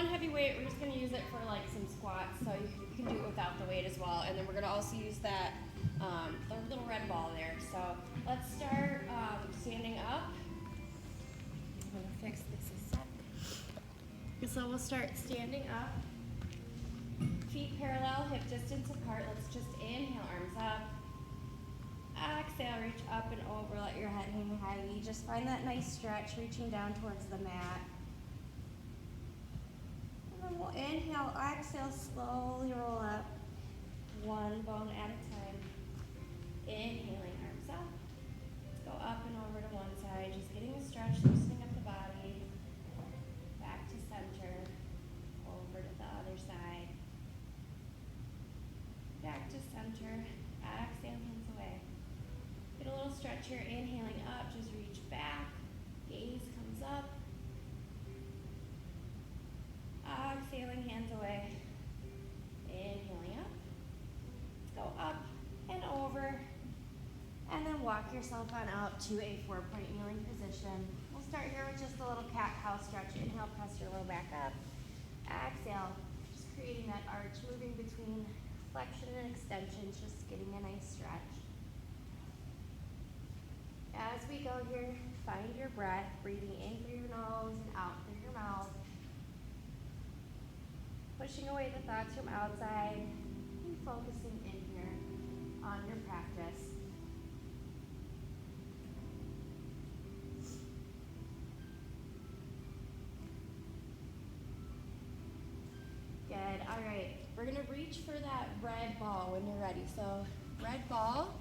one heavy weight, we're just gonna use it for like some squats, so you can do it without the weight as well. And then we're gonna also use that the little red ball there. So let's start standing up. I'm gonna fix this a sec. So we'll start standing up. Feet parallel, hip distance apart. Let's just inhale, arms up. Exhale, reach up and over, let your head hang heavy. Just find that nice stretch, reaching down towards the mat. And then we'll inhale, exhale, slowly roll up. One bone at a time. Inhaling, arms up. Let's go up and over to one side, just getting a stretch, loosening up the body. Back to center, over to the other side. Back to center, exhale, hands away. Get a little stretch here, inhaling up, just reach back, gaze comes up. Exhaling, hands away. Inhaling up. Let's go up and over. And then walk yourself on out to a 4-point kneeling position. We'll start here with just a little cat-cow stretch. Inhale, press your low back up. Exhale, just creating that arch, moving between flexion and extension, just getting a nice stretch. As we go here, find your breath, breathing in through your nose and out through your mouth. Pushing away the thoughts from outside and focusing in here on your practice. Good, all right. We're gonna reach for that red ball when you're ready. So, red ball.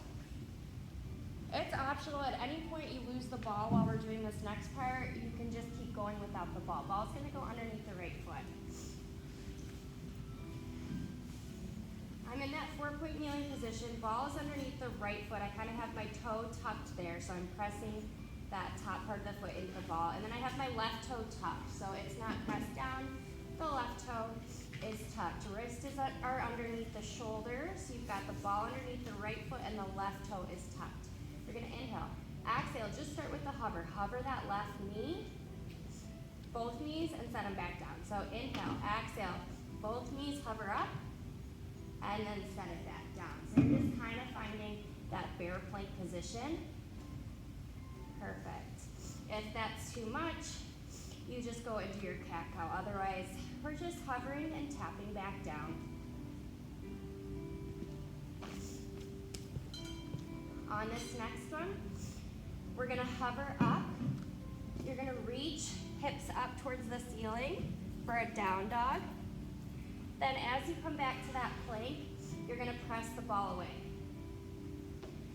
It's optional. At any point you lose the ball while we're doing this next part, you can just keep going without the ball. Ball's gonna go underneath the right foot. I'm in that 4-point kneeling position. Ball is underneath the right foot. I kind of have my toe tucked there, so I'm pressing that top part of the foot into the ball. And then I have my left toe tucked, so it's not pressed down. The left toe is tucked. Wrists are underneath the shoulders. So you've got the ball underneath the right foot and the left toe is tucked. You're gonna inhale. Exhale, just start with the hover. Hover that left knee, both knees, and set them back down. So inhale, exhale, both knees hover up, and then set it back down. So you're just kind of finding that bear plank position. Perfect. If that's too much, you just go into your cat-cow. Otherwise, we're just hovering and tapping back down. On this next one, we're gonna hover up. You're gonna reach hips up towards the ceiling for a down dog. Then as you come back to that plank, you're gonna press the ball away.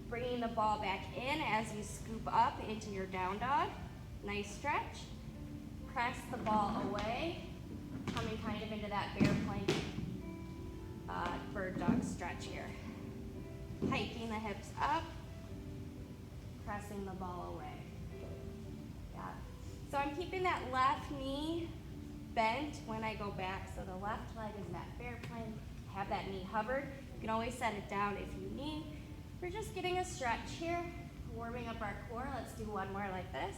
Bringing the ball back in as you scoop up into your down dog. Nice stretch. Press the ball away, coming kind of into that bear plank bird dog stretch here. Hiking the hips up, pressing the ball away. Yeah. So I'm keeping that left knee bent when I go back. So the left leg is that bear plank. Have that knee hovered. You can always set it down if you need. We're just getting a stretch here, warming up our core. Let's do one more like this.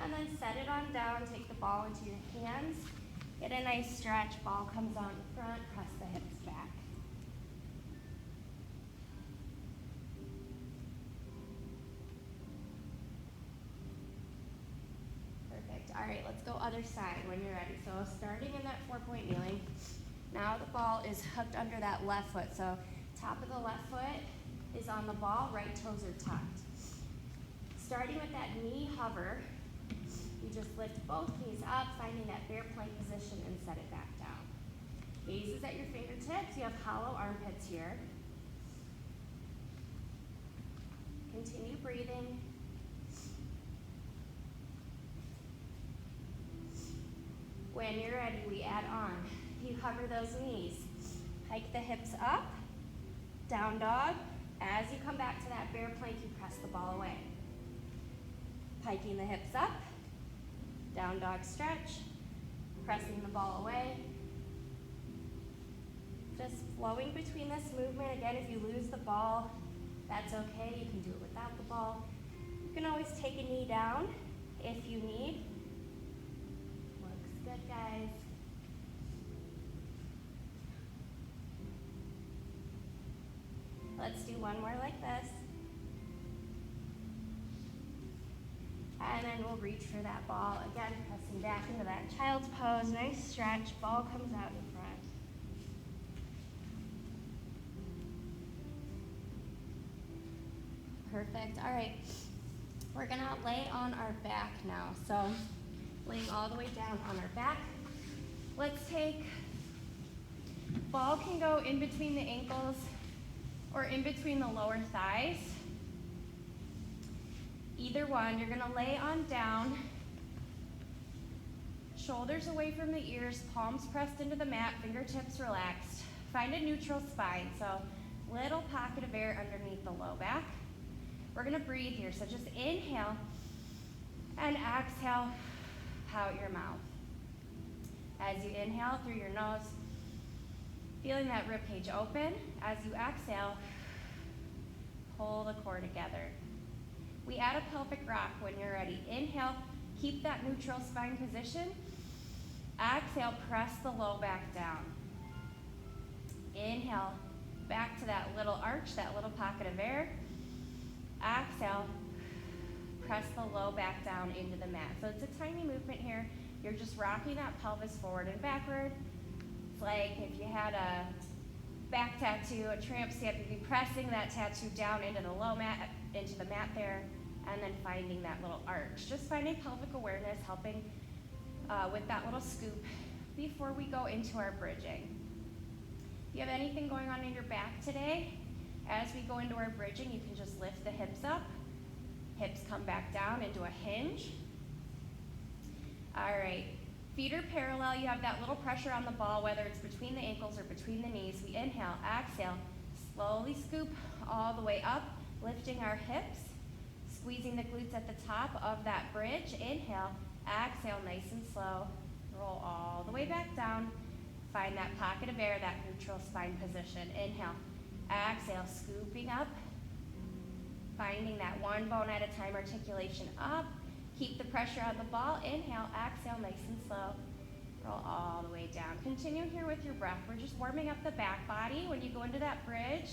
And then set it on down, take the ball into your hands. Get a nice stretch, ball comes out in front, press the hips back. Perfect. All right, let's go other side when you're ready. So starting in that 4-point kneeling, now the ball is hooked under that left foot. So top of the left foot is on the ball, right toes are tucked. Starting with that knee hover, you just lift both knees up, finding that bear plank position and set it back down. Gaze is at your fingertips. You have hollow armpits here. Continue breathing. When you're ready, we add on. You hover those knees. Hike the hips up, down dog. As you come back to that bear plank, you press the ball away. Hiking the hips up, down dog stretch, pressing the ball away. Just flowing between this movement. Again, if you lose the ball, that's okay. You can do it without the ball. You can always take a knee down. if you need. Looks good, guys. Let's do one more like this. And then we'll reach for that ball. Again, pressing back into that child's pose. Nice stretch. Ball comes out in front. Perfect. All right. We're going to lay on our back now. So laying all the way down on our back. Let's take, ball can go in between the ankles or in between the lower thighs. Either one, you're gonna lay on down, shoulders away from the ears, palms pressed into the mat, fingertips relaxed. Find a neutral spine, so little pocket of air underneath the low back. We're gonna breathe here, so just inhale and exhale out your mouth. As you inhale through your nose, feeling that rib cage open. As you exhale, pull the core together. We add a pelvic rock when you're ready. Inhale, keep that neutral spine position. Exhale, press the low back down. Inhale, back to that little arch, that little pocket of air. Exhale, press the low back down into the mat. So it's a tiny movement here. You're just rocking that pelvis forward and backward. It's like if you had a back tattoo, a tramp stamp, you'd be pressing that tattoo down into the low mat, into the mat there, and then finding that little arch. Just finding pelvic awareness, helping with that little scoop before we go into our bridging. If you have anything going on in your back today, as we go into our bridging, you can just lift the hips up. Hips come back down into a hinge. All right, feet are parallel. You have that little pressure on the ball, whether it's between the ankles or between the knees. We inhale, exhale, slowly scoop all the way up, lifting our hips, squeezing the glutes at the top of that bridge. Inhale, exhale, nice and slow. Roll all the way back down. Find that pocket of air, that neutral spine position. Inhale, exhale, scooping up. Finding that one bone at a time articulation up. Keep the pressure on the ball. Inhale, exhale, nice and slow. Roll all the way down. Continue here with your breath. We're just warming up the back body. When you go into that bridge,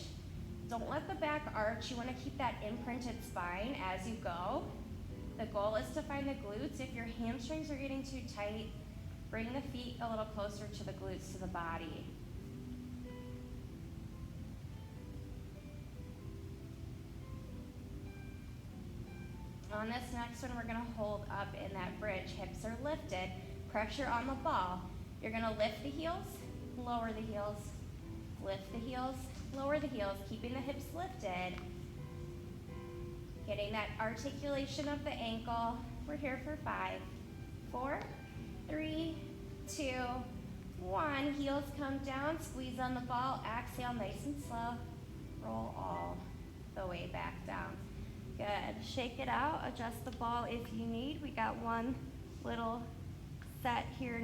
don't let the back arch. You want to keep that imprinted spine as you go. The goal is to find the glutes. If your hamstrings are getting too tight, bring the feet a little closer to the glutes, to the body. On this next one, we're gonna hold up in that bridge. Hips are lifted, pressure on the ball. You're gonna lift the heels, lower the heels, lift the heels, lower the heels, keeping the hips lifted. Getting that articulation of the ankle. We're here for 5, 4, 3, 2, 1. Heels come down, squeeze on the ball, exhale nice and slow. Roll all the way back down. Good. Shake it out, adjust the ball if you need. We got one little set here,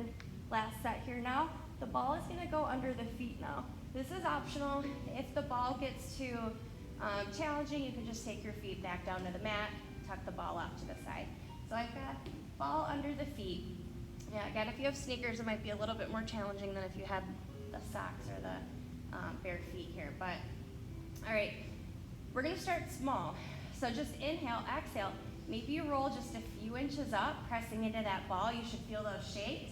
last set here now. The ball is gonna go under the feet now. This is optional. If the ball gets too challenging, you can just take your feet back down to the mat, tuck the ball off to the side. So I've got ball under the feet. Yeah, again, if you have sneakers, it might be a little bit more challenging than if you had the socks or the bare feet here. But, all right, we're gonna start small. So just inhale, exhale. Maybe you roll just a few inches up, pressing into that ball. You should feel those shakes.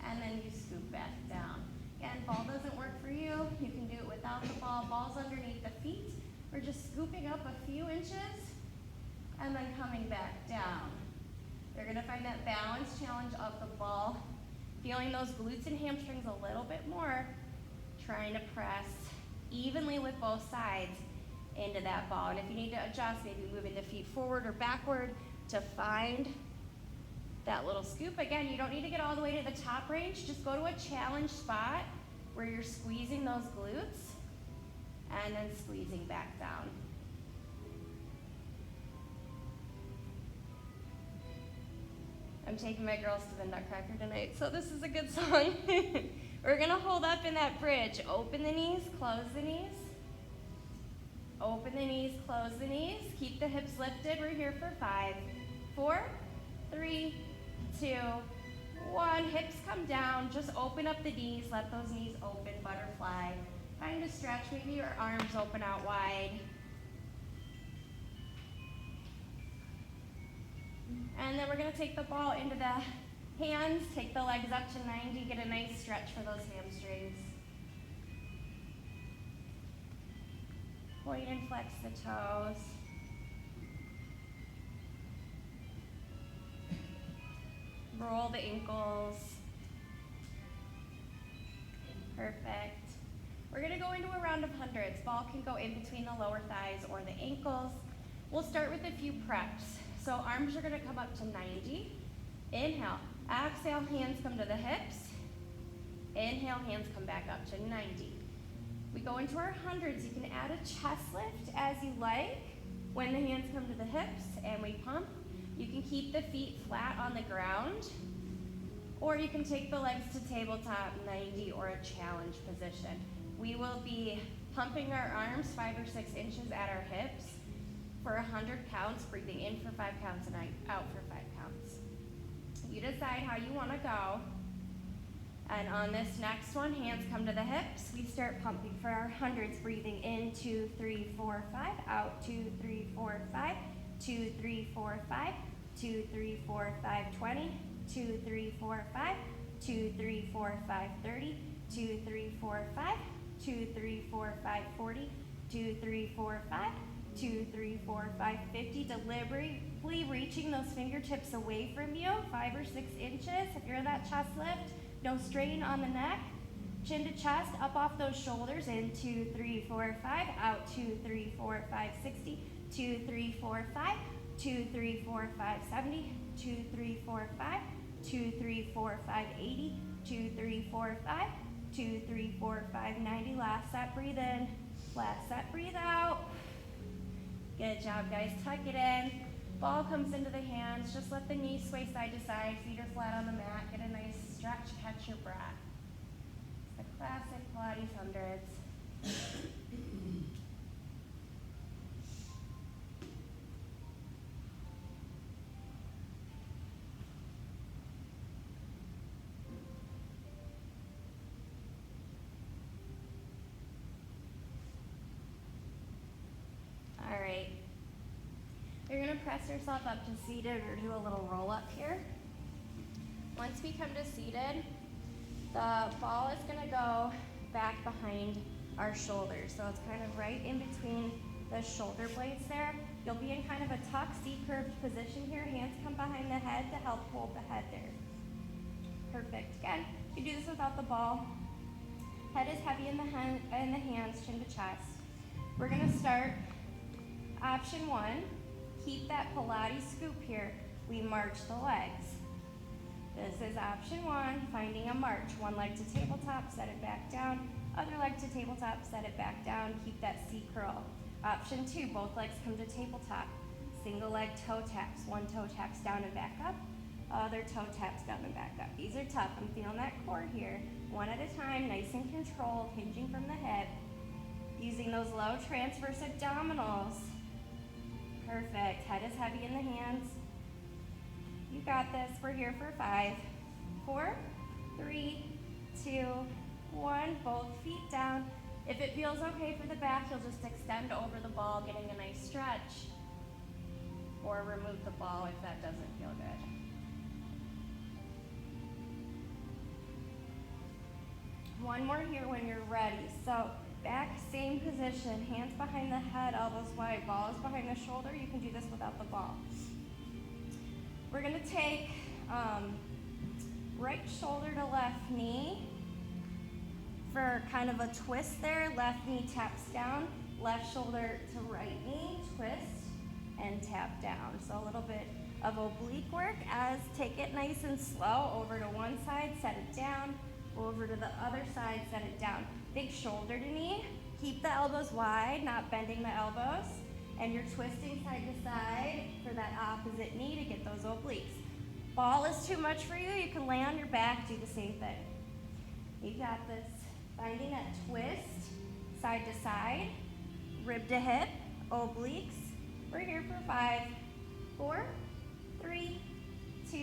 And then you scoop back down. Again, ball doesn't work for you. You can do it without the ball. Ball's underneath the feet. We're just scooping up a few inches and then coming back down. You're gonna find that balance challenge of the ball. Feeling those glutes and hamstrings a little bit more. Trying to press evenly with both sides into that ball. And if you need to adjust, maybe moving the feet forward or backward to find that little scoop. Again, you don't need to get all the way to the top range. Just go to a challenge spot where you're squeezing those glutes and then squeezing back down. I'm taking my girls to the Nutcracker tonight, so this is a good song. We're gonna hold up in that bridge. Open the knees, close the knees. Open the knees, close the knees. Keep the hips lifted. We're here for 5, 4, 3, 2, 1. Hips come down. Just open up the knees. Let those knees open. Butterfly. Kind of stretch. Maybe your arms open out wide. And then we're going to take the ball into the hands. Take the legs up to 90. Get a nice stretch for those hamstrings. Point and flex the toes. Roll the ankles. Perfect. We're going to go into a round of hundreds. Ball can go in between the lower thighs or the ankles. We'll start with a few preps. So arms are going to come up to 90. Inhale. Exhale, hands come to the hips. Inhale, hands come back up to 90. We go into our hundreds. You can add a chest lift as you like when the hands come to the hips and we pump. You can keep the feet flat on the ground, or you can take the legs to tabletop 90 or a challenge position. We will be pumping our arms 5 or 6 inches at our hips for 100 counts, breathing in for 5 counts and out for 5 counts. You decide how you want to go. And on this next one, hands come to the hips. We start pumping for our hundreds, breathing in 2, 3, 4, 5, out 2, 3, 4, 5, 2, 3, 4, 5, 2, 3, 4, 5, 20, 2, 3, 4, 5, 2, 3, 4, 5, 30, 2, 3, 4, 5, 2, 3, 4, 5, 40, 2, 3, 4, 5, 2, 3, 4, 5, 50. Deliberately reaching those fingertips away from you, 5 or 6 inches. If you're in that chest lift, no strain on the neck. Chin to chest, up off those shoulders, in 2, 3, 4, 5, out 2, 3, 4, 5, 60, 2, 3, 4, 5, 2, 3, 4, 5, 70, 2, 3, 4, 5, 2, 3, 4, 5, 80, 2, 3, 4, 5, 2, 3, 4, 5, 90. Last set, breathe in. Last set, breathe out. Good job, guys. Tuck it in. Ball comes into the hands. Just let the knees sway side to side. Feet are flat on the mat. Get a nice stretch. Catch your breath. It's the classic Pilates hundreds. All right. You're going to press yourself up to seated or do a little roll up here. Once we come to seated, the ball is going to go back behind our shoulders. So it's kind of right in between the shoulder blades there. You'll be in kind of a tuck, C-curved position here. Hands come behind the head to help hold the head there. Perfect. Again, you do this without the ball. Head is heavy in the hands, chin to chest. We're going to start option 1. Keep that Pilates scoop here. We march the legs. This is option 1, finding a march. One leg to tabletop, set it back down. Other leg to tabletop, set it back down. Keep that C curl. Option 2, both legs come to tabletop. Single leg toe taps. One toe taps down and back up. Other toe taps down and back up. These are tough. I'm feeling that core here. One at a time, nice and controlled, hinging from the hip. Using those low transverse abdominals. Perfect. Head is heavy in the hands. You got this. We're here for 5, 4, 3, 2, 1. Both feet down. If it feels okay for the back, you'll just extend over the ball, getting a nice stretch. Or remove the ball if that doesn't feel good. One more here when you're ready. So back, same position, hands behind the head, elbows wide, ball is behind the shoulder. You can do this without the ball. We're going to take right shoulder to left knee for kind of a twist there. Left knee taps down, left shoulder to right knee, twist, and tap down. So a little bit of oblique work as take it nice and slow. Over to one side, set it down. Over to the other side, set it down. Big shoulder to knee. Keep the elbows wide, not bending the elbows. And you're twisting side to side for that opposite knee to get those obliques. Ball is too much for you. You can lay on your back, do the same thing. You got this. Finding that twist, side to side, rib to hip, obliques. We're here for 5, 4, 3, 2,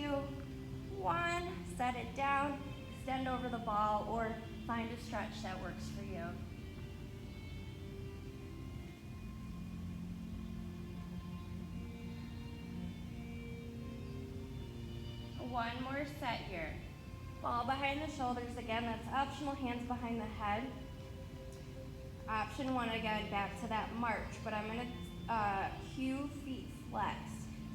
1. Set it down, extend over the ball, or find a stretch that works for you. One more set here. Ball behind the shoulders. Again, that's optional, hands behind the head. Option 1, again, back to that march, but I'm gonna cue feet flex.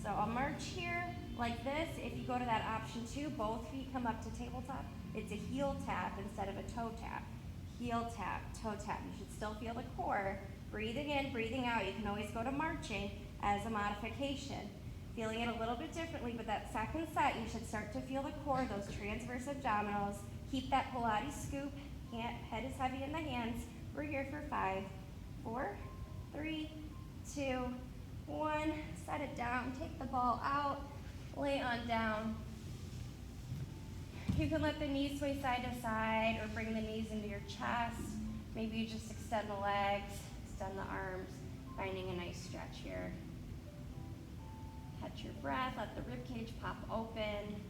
So I'll march here like this. If you go to that option 2, both feet come up to tabletop. It's a heel tap instead of a toe tap. Heel tap, toe tap. You should still feel the core. Breathing in, breathing out. You can always go to marching as a modification. Feeling it a little bit differently, but that second set, you should start to feel the core, those transverse abdominals. Keep that Pilates scoop. Head is heavy in the hands. We're here for 5, 4, 3, 2, 1. Set it down. Take the ball out. Lay on down. You can let the knees sway side to side or bring the knees into your chest. Maybe you just extend the legs, extend the arms, finding a nice stretch here. Catch your breath. Let the rib cage pop open.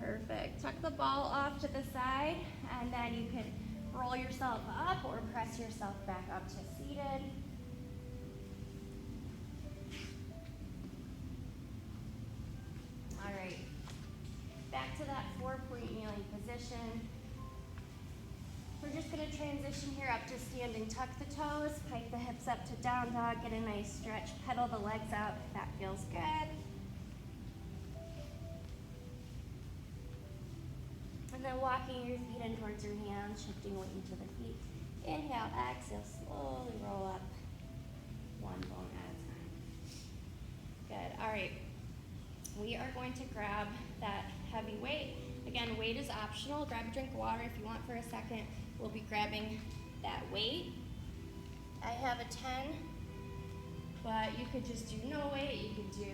Perfect. Tuck the ball off to the side, and then you can roll yourself up or press yourself back up to seated. All right. Back to that 4-point kneeling position. We're just going to transition here up to standing. Tuck the toes, pike the hips up to down dog, get a nice stretch, pedal the legs out if that feels good. And then walking your feet in towards your hands, shifting weight into the feet. Inhale, exhale, slowly roll up, one bone at a time. Good, all right. We are going to grab that heavy weight. Again, weight is optional. Grab a drink of water if you want for a second. We'll be grabbing that weight. I have a 10, but you could just do no weight. You could do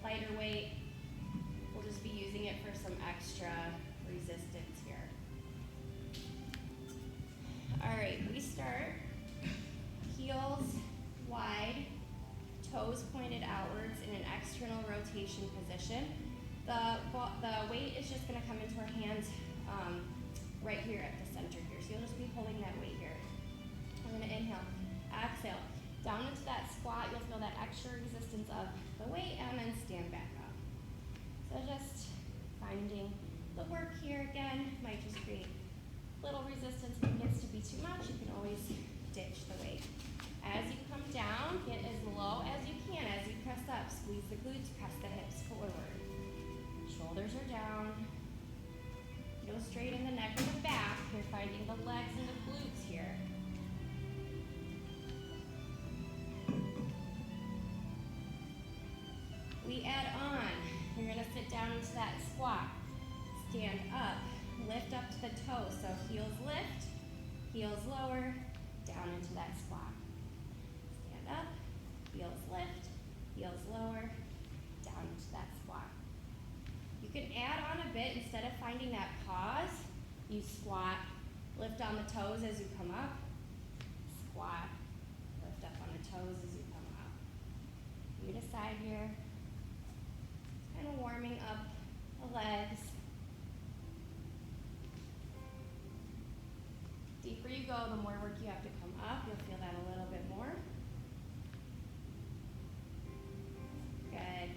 lighter weight. We'll just be using it for some extra resistance here. All right, we start heels wide, toes pointed outwards in an external rotation position. The weight is just going to come into our hands right here at the center here. So you'll just be holding that weight here. I'm going to inhale, exhale, down into that squat. You'll feel that extra resistance of the weight, and then stand back up. So just finding the work here again. Might just create little resistance. If it gets to be too much, you can always ditch the weight. As you come down, get as low as you can. As you press up, squeeze the glutes, press the hips forward. Shoulders are down. Go straight in the neck and the back. You're finding the legs and the glutes here. We add on. You're going to sit down into that squat. Stand up. Lift up to the toes. So heels lift, heels lower, down into that squat. Stand up, heels lift, heels lower, down into that squat. You can add on a bit. Instead of finding that pause, you squat, lift on the toes as you come up, squat, lift up on the toes as you come up. You decide here, kind of warming up the legs. Deeper you go, the more work you have to come up. You'll feel that a little bit more. Good.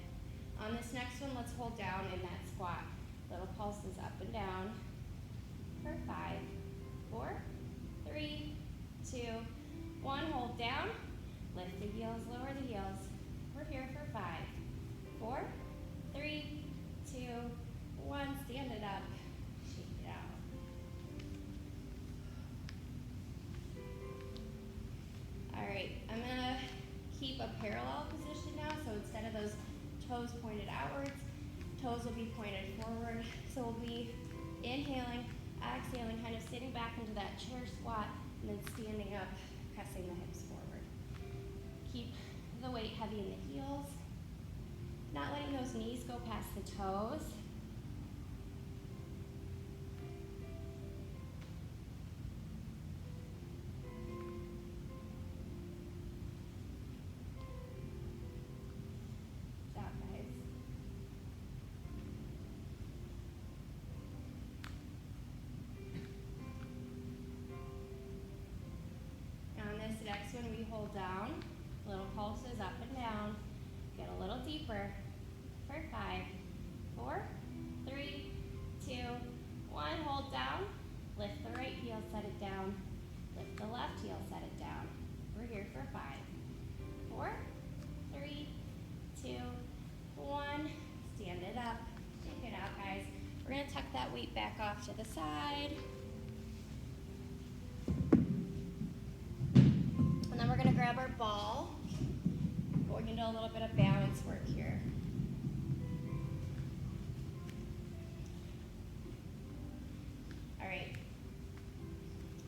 On this next one, let's hold down in that squat. Little pulses up and down for 5, 4, 3, 2, 1. Hold down. Lift the heels, lower the heels. We're here for 5, 4, 3, 2, 1. Stand it up. Shake it out. All right, I'm gonna keep a parallel position now. So instead of those toes pointed outwards, toes will be pointed forward. So we'll be inhaling, exhaling, kind of sitting back into that chair squat, and then standing up, pressing the hips forward. Keep the weight heavy in the heels, not letting those knees go past the toes. down, little pulses up and down. Get a little deeper for 5, 4, 3, 2, 1. Hold down. Lift the right heel, set it down. Lift the left heel, set it down. We're here for 5, 4, 3, 2, 1. Stand it up. Shake it out, guys. We're going to tuck that weight back off to the side. And then we're going to grab our ball. We're going to do a little bit of balance work here. All right.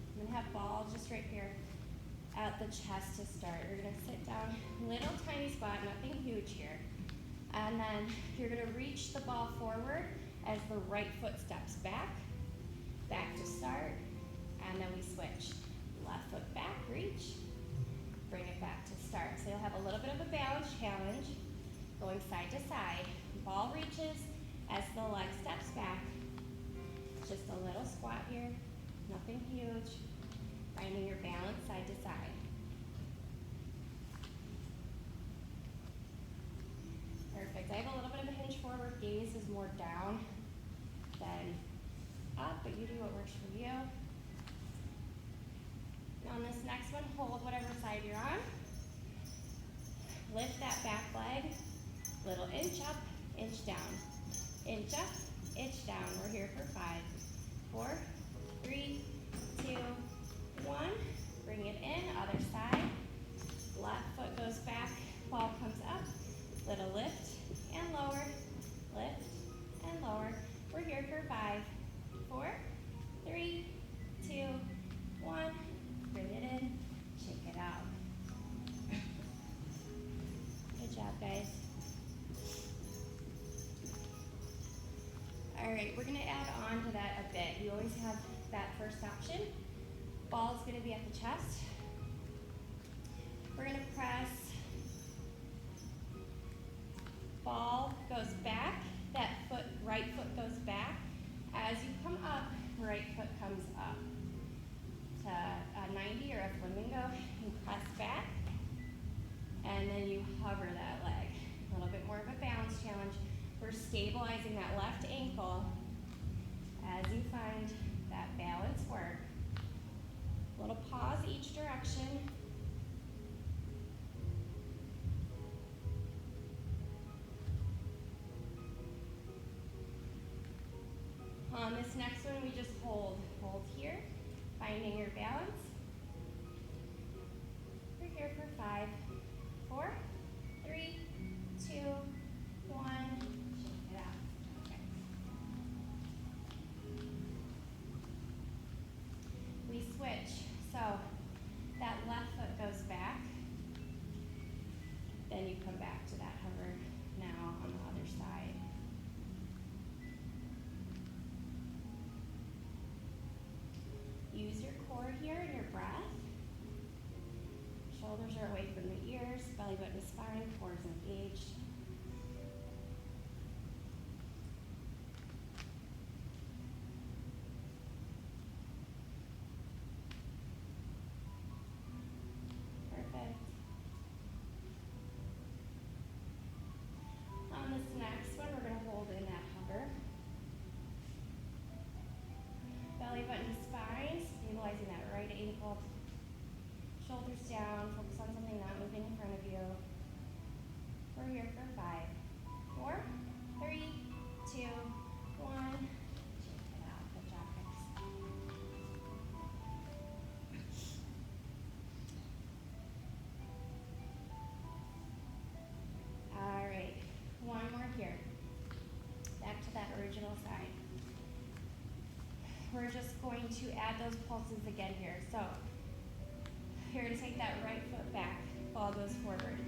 I'm going to have ball just right here at the chest to start. You're going to sit down, little tiny spot, nothing huge here. And then you're going to reach the ball forward as the right foot steps back. Back to start. And then we switch. Left foot back, reach. Bring it back to start. So you'll have a little bit of a balance challenge going side to side. Ball reaches as the leg steps back. Just a little squat here, nothing huge. Finding your balance side to side. Perfect. I have a little bit of a hinge forward. Gaze is more down than up, but you do what works for you. On this next one, hold whatever side you're on. Lift that back leg. Little inch up, inch down. Inch up, inch down. We're here for 5, 4, 3, 2, 1. Bring it in, other side. Left foot goes back, ball comes up. Little lift and lower, lift and lower. We're here for 5, 4, 3, 2, 1. Bring it in, shake it out. Good job, guys. All right, we're gonna add on to that a bit. You always have that first option. Ball's gonna be at the chest. We're gonna press. Ball goes back, that foot, right foot goes back. As you come up, right foot comes up. To a 90 or a flamingo, you press back, and then you hover that leg. A little bit more of a balance challenge. We're stabilizing that left ankle as you find that balance work. Little pause each direction. On this next one, we just hold here. Finding your balance. We're here for 5, 4, 3, 2, 1. Shake it out. Okay. We switch. So that left foot goes back. Then you come back to that hover now on the other side. Use your core here and your breath. Shoulders are away from the ears, belly button is spine, core is engaged. Perfect. On this next one, we're going to hold in that hover. Belly button, spine, stabilizing that right ankle. Shoulders down, focus on something not moving in front of you. We're here for 5, 4, 3, 2, 1. Shake it out. Good job, guys. All right, one more here. Back to that original side. We're just going to add those pulses again here. So you're going to take that right foot back, ball goes forward.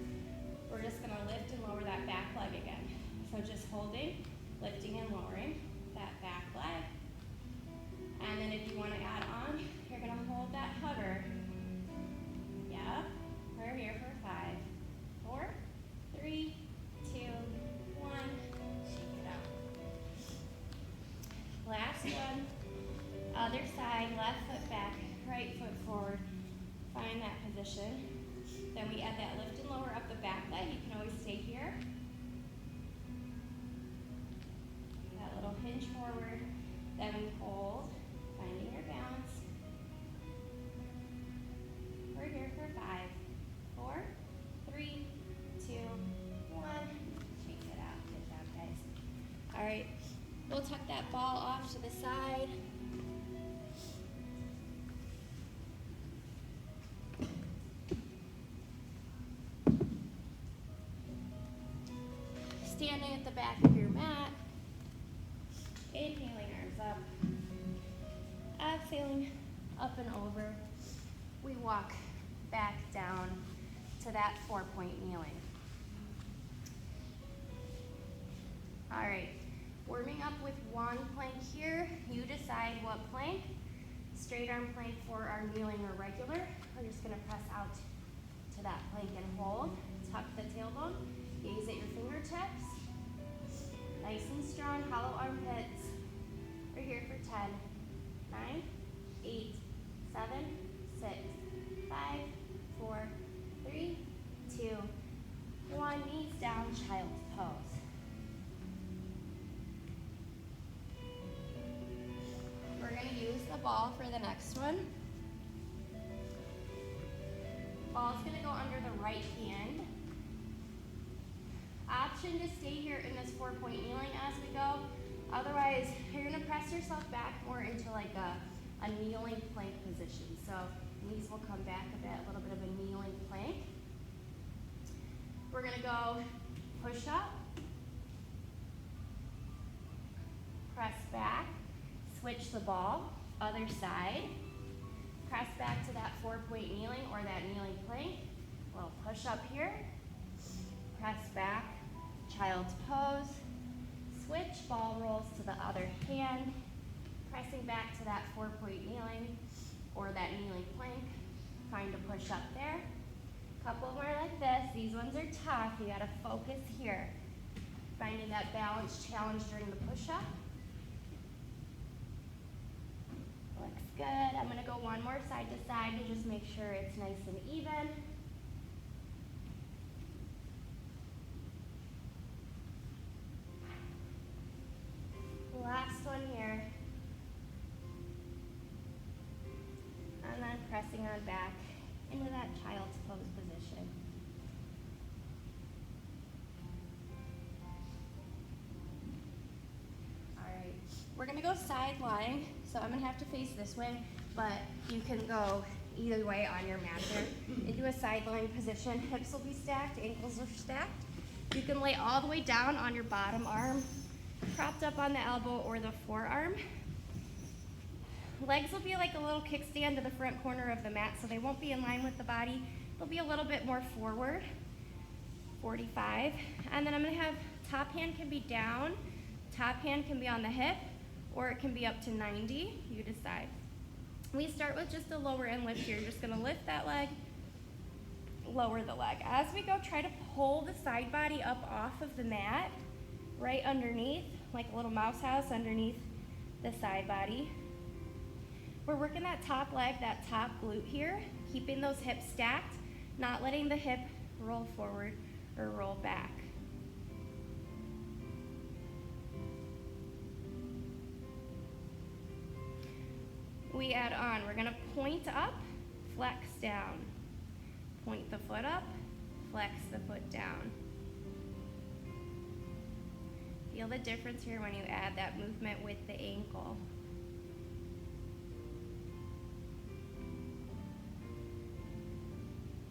We're just going to lift and lower that back leg again. So just holding, lifting and lowering that back leg. And then if you want to add on, you're going to hold that hover. Yeah, we're here for 5, 4, 3, 2, 1. Shake it out. Last one. Other side, left foot back, right foot forward. Find that position. Then we add that lift and lower up the back leg. You can always stay here. That little hinge forward. Then we hold, finding your balance. We're here for 5, 4, 3, 2, 1. Shake it out. Good job, guys. All right, we'll tuck that ball off to the side. Standing at the back of your mat. Inhaling, arms up. Exhaling, up and over. We walk back down to that 4-point kneeling. All right, warming up with one plank here. You decide what plank. Straight arm plank for our kneeling or regular. We're just gonna press out to that plank and hold. Tuck the tailbone, gaze at your fingertips. Nice and strong, hollow armpits. We're here for 10, 9, 8, 7, 6, 5, 4, 3, 2, 1. Knees down, child's pose. We're going to use the ball for the next one. Ball's going to go under the right hand. Option to stay here in this 4-point kneeling as we go. Otherwise, you're going to press yourself back more into like a kneeling plank position. So knees will come back a bit, a little bit of a kneeling plank. We're going to go push up, press back, switch the ball, other side, press back to that 4-point kneeling or that kneeling plank. We'll push up here, press back, child's pose, switch, ball rolls to the other hand, pressing back to that 4-point kneeling or that kneeling plank. Find a push up there. Couple more like this. These ones are tough. You gotta focus here. Finding that balance challenge during the push up. Looks good. I'm gonna go one more side to side to just make sure it's nice and even. Last one here. And then pressing on back into that child's pose position. All right, we're gonna go side lying. So I'm gonna have to face this way, but you can go either way on your mat there. Into a side lying position. Hips will be stacked, ankles are stacked. You can lay all the way down on your bottom arm, propped up on the elbow or the forearm. Legs will be like a little kickstand to the front corner of the mat, so they won't be in line with the body. They'll be a little bit more forward, 45. And then I'm gonna have top hand can be down, top hand can be on the hip, or it can be up to 90, you decide. We start with just a lower end lift here. You're just gonna lift that leg, lower the leg. As we go, try to pull the side body up off of the mat, right underneath, like a little mouse house underneath the side body. We're working that top leg, that top glute here, keeping those hips stacked, not letting the hip roll forward or roll back. We add on, we're gonna point up, flex down. Point the foot up, flex the foot down. Feel the difference here when you add that movement with the ankle.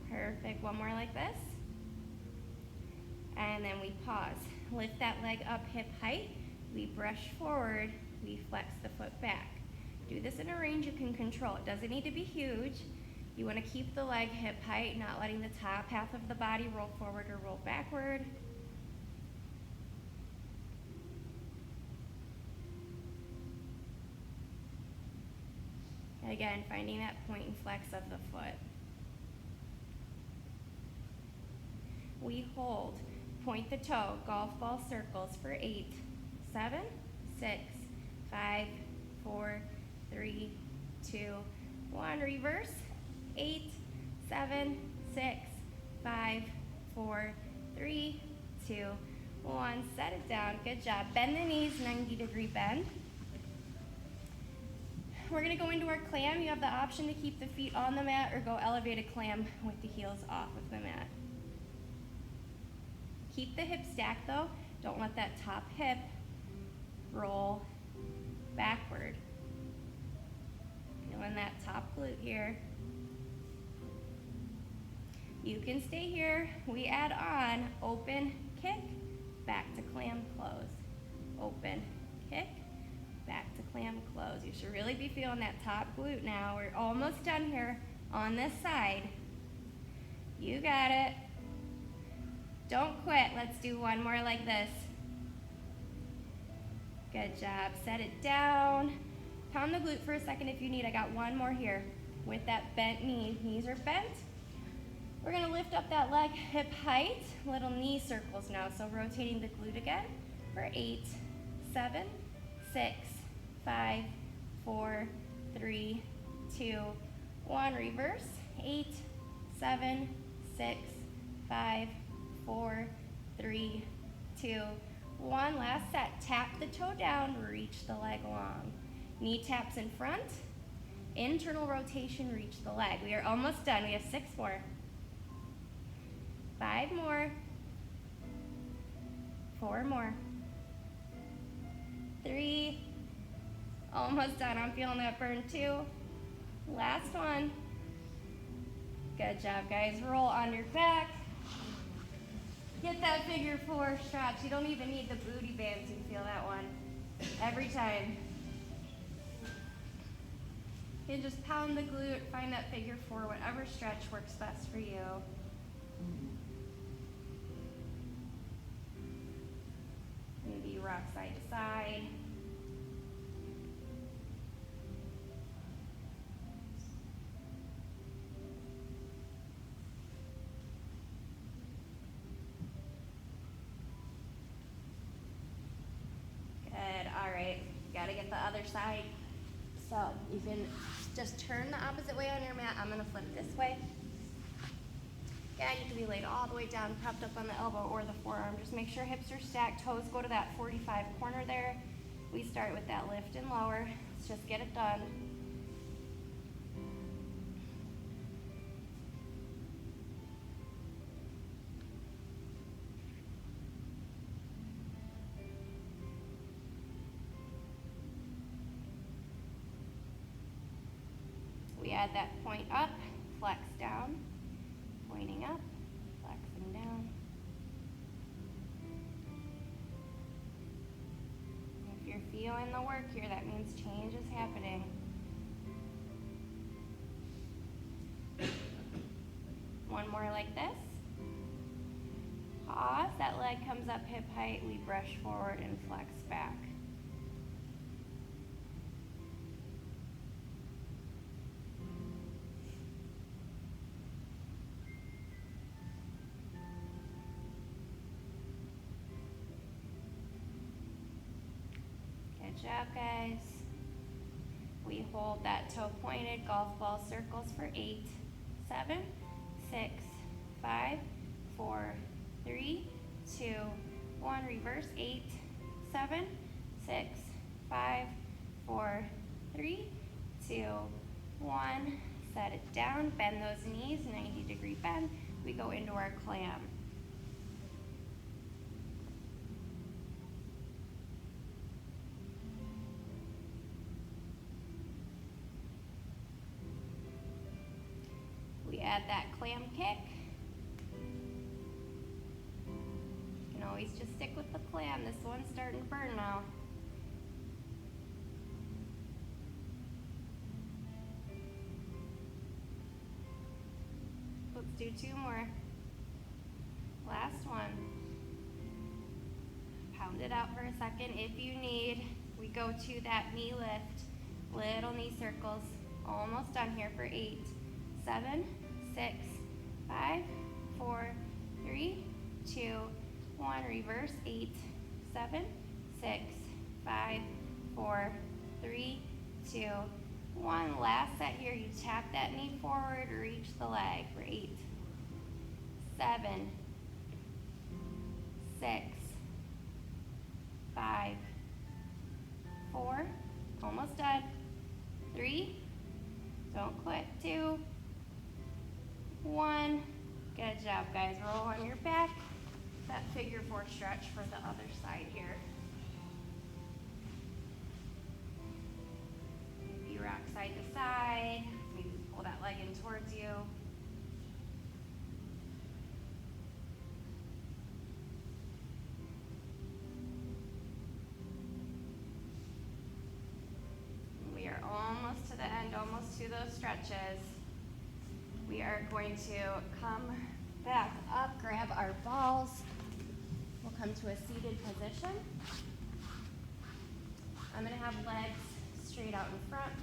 Perfect, one more like this. And then we pause. Lift that leg up hip height. We brush forward, we flex the foot back. Do this in a range you can control. It doesn't need to be huge. You wanna keep the leg hip height, not letting the top half of the body roll forward or roll backward. And again, finding that point and flex of the foot. We hold, point the toe, golf ball circles for 8, 7, 6, 5, 4, 3, 2, 1. Reverse, 8, 7, 6, 5, 4, 3, 2, 1. Set it down. Good job. Bend the knees, 90-degree bend. We're going to go into our clam. You have the option to keep the feet on the mat or go elevated clam with the heels off of the mat. Keep the hips stacked though. Don't let that top hip roll backward. Feeling that top glute here. You can stay here. We add on open, kick, back to clam, close. Open, kick, back to clam, close. You should really be feeling that top glute now. We're almost done here on this side. You got it. Don't quit. Let's do one more like this. Good job. Set it down. Pound the glute for a second if you need. I got one more here with that bent knee. Knees are bent. We're going to lift up that leg hip height. Little knee circles now. So rotating the glute again for 8, 7, 6, 5, 4, 3, 2, 1. Reverse. 8, 7, 6, 5, 4, 3, 2, 1. Last set. Tap the toe down, reach the leg long. Knee taps in front. Internal rotation, reach the leg. We are almost done. We have 6 more. 5 more. 4 more. 3. Almost done. I'm feeling that burn too. Last one. Good job, guys. Roll on your back. Get that figure 4 stretch. You don't even need the booty bands. You feel that one every time. You just pound the glute, find that figure 4, whatever stretch works best for you. Maybe you rock side to side. Got to get the other side. So you can just turn the opposite way on your mat. I'm going to flip this way. Yeah, you can be laid all the way down, propped up on the elbow or the forearm. Just make sure hips are stacked, toes go to that 45 corner there. We start with that lift and lower. Let's just get it done. We add that point up, flex down, pointing up, flexing down. If you're feeling the work here, that means change is happening. One more like this. Pause, that leg comes up hip height, we brush forward and flex back. Good job, guys. We hold that toe pointed, golf ball circles for 8, 7, 6, 5, 4, 3, 2, 1. Reverse. 8, 7, 6, 5, 4, 3, 2, 1. Set it down. Bend those knees, 90-degree bend. We go into our clam. We add that clam kick. You can always just stick with the clam. This one's starting to burn now. Let's do 2 more. Last one. Pound it out for a second if you need. We go to that knee lift. Little knee circles. Almost done here for 8, 7, 6, 5, 4, 3, 2, 1. Reverse. 8, 7, 6, 5, 4, 3, 2, 1. Last set here. You tap that knee forward, reach the leg for 8, 7, 6, 5, 4, almost done. 3, don't quit. 2, 1. Good job, guys. Roll on your back. That figure 4 stretch for the other side here. You rock side to side. Maybe pull that leg in towards you. We are almost to the end, almost to those stretches. We are going to come back up, grab our balls. We'll come to a seated position. I'm going to have legs straight out in front.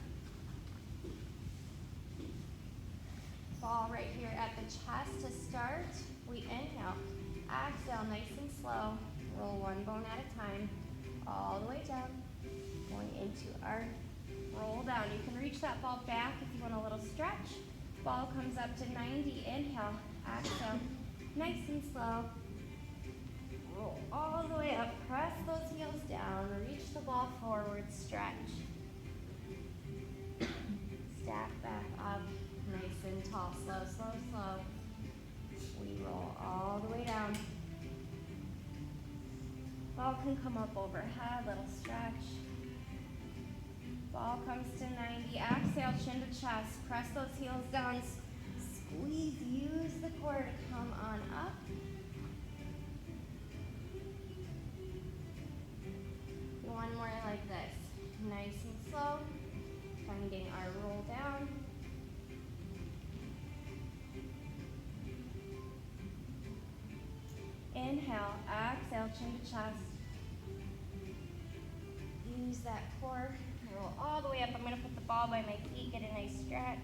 Ball right here at the chest to start. We inhale, exhale nice and slow. Roll one bone at a time, all the way down. Going into our roll down. You can reach that ball back if you want a little stretch. Ball comes up to 90. Inhale, exhale, nice and slow. Roll all the way up. Press those heels down. Reach the ball forward. Stretch. Stack back up. Nice and tall. Slow, slow, slow. We roll all the way down. Ball can come up overhead. Little stretch. Ball comes to 90. Exhale, chin to chest. Press those heels down. Squeeze. Use the core to come on up. One more like this. Nice and slow. Finding our roll down. Inhale, exhale, chin to chest. Use that core. Roll all the way up. I'm going to put the ball by my feet, get a nice stretch.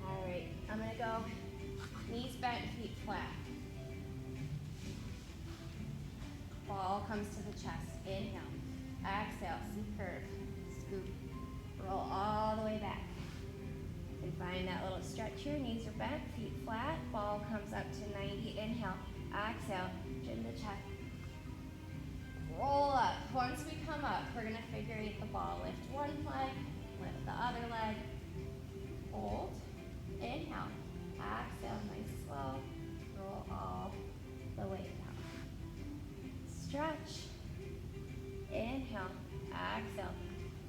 All right, I'm going to go knees bent, feet flat. Ball comes to the chest. Inhale, exhale, C curve, scoop. Roll all the way back. And find that little stretch here. Knees are bent, feet flat. Ball comes up to 90. Inhale, exhale, chin to chest. Roll up. Once we come up, we're going to figure eight the ball. Lift one leg, lift the other leg. Hold. Inhale, exhale, nice slow. Roll all the way down. Stretch. Inhale, exhale.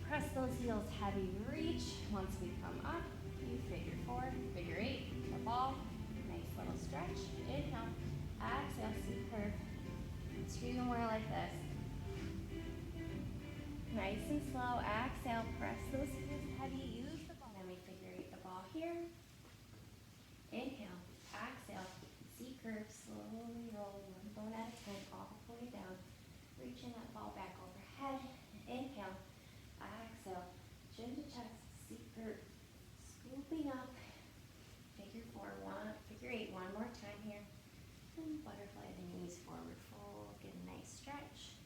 Press those heels heavy. Reach. Once we come up, you figure 4, figure 8, the ball. Nice little stretch. Inhale, exhale, C curve. 2 more like this. Nice and slow. Exhale, press those heels heavy. Use the ball. Then we figure 8 the ball here. Inhale, exhale, C curve. Slowly roll one bone at a time, all the way down. Reaching that ball back overhead. Inhale, exhale, chin to chest, C curve. Scooping up. Figure 4, figure 8, one more time here. And butterfly the knees forward, fold, get a nice stretch.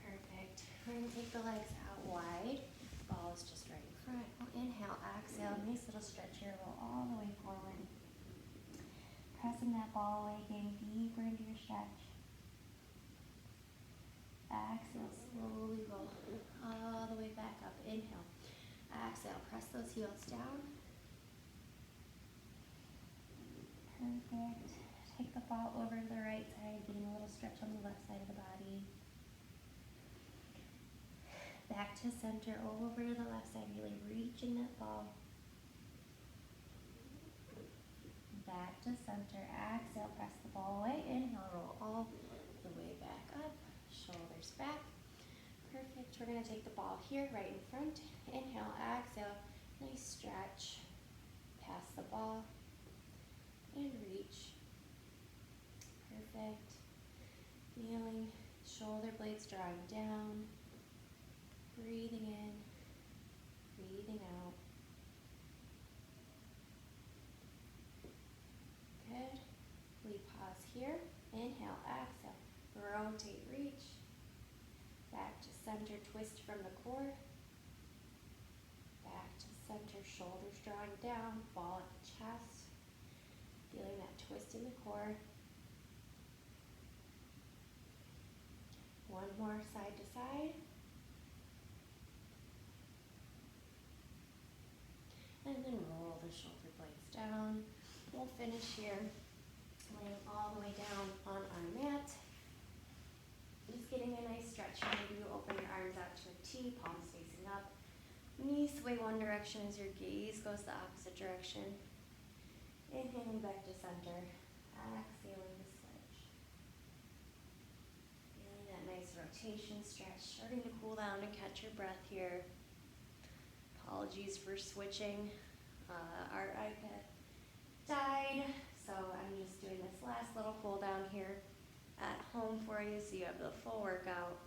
Perfect. We're going to take the legs out wide. Ball is just right in front. We'll inhale, exhale, nice little stretch here. Roll all the way forward. Pressing that ball away, getting deeper into your stretch. Exhale, slowly roll all the way back up. Inhale, exhale, press those heels down. Perfect. Take the ball over to the right side, getting a little stretch on the left side of the body. Back to center, over to the left side, really reaching that ball. Back to center, exhale, press the ball away. Inhale, roll all the way back up. Shoulders back. Perfect. We're going to take the ball here, right in front. Inhale, exhale, nice stretch. Pass the ball and reach. Perfect. Kneeling, shoulder blades drawing down. Breathing in, breathing out. Good. We pause here. Inhale, center, twist from the core. Back to center, shoulders drawing down, ball at the chest. Feeling that twist in the core. One more side to side. And then roll the shoulder blades down. We'll finish here, laying all the way down on our mat. Just getting a nice stretch. Maybe you open your arms out to a T, palms facing up. Knees sway one direction as your gaze goes the opposite direction. Inhaling back to center. Exhaling to switch. Feeling that nice rotation stretch. Starting to cool down and catch your breath here. Apologies for switching. Our iPad died, so I'm just doing this last little cool down here at home for you so you have the full workout.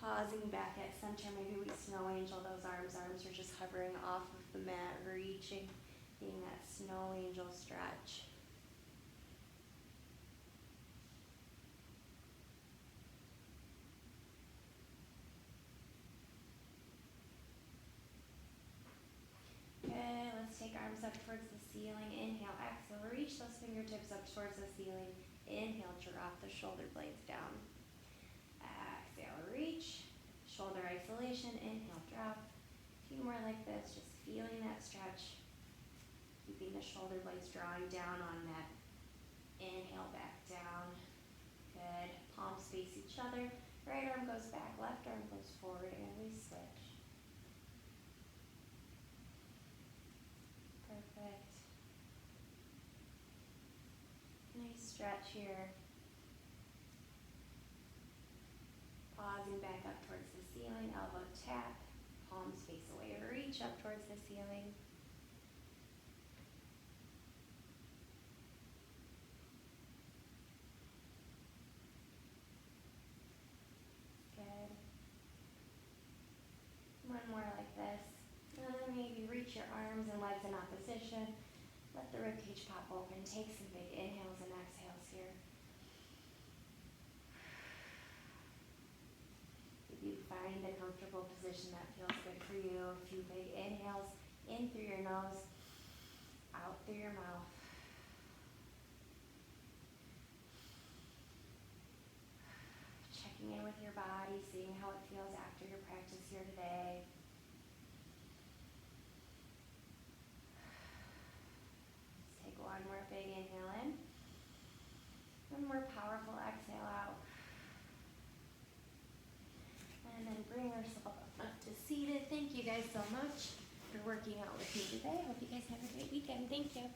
Pausing back at center, maybe we snow angel those arms. Arms are just hovering off of the mat, reaching, being that snow angel stretch. Good, let's take arms up towards the ceiling. Inhale, exhale, reach those fingertips up towards the ceiling. Inhale, drop the shoulder blades down. Exhale, reach. Shoulder isolation, inhale, drop. A few more like this, just feeling that stretch. Keeping the shoulder blades drawing down on that. Inhale, back down. Good, palms face each other. Right arm goes back, left arm goes forward, and we switch. Perfect. Nice stretch here. Pausing back up towards the ceiling, elbow tap, palms face away, reach up towards the ceiling. Good. One more like this. And then maybe reach your arms and legs in opposition. Let the ribcage pop open. Take some big inhales and exhales here. If you find a comfortable position that feels good for you, a few big inhales in through your nose, out through your mouth. Checking in with your body, seeing how it feels after your practice here today. Let's take one more big inhale in. One more powerful exhale out. And then bring yourself up to seated. Thank you guys so much for working out with me today. Hope you guys have a great weekend. Thank you.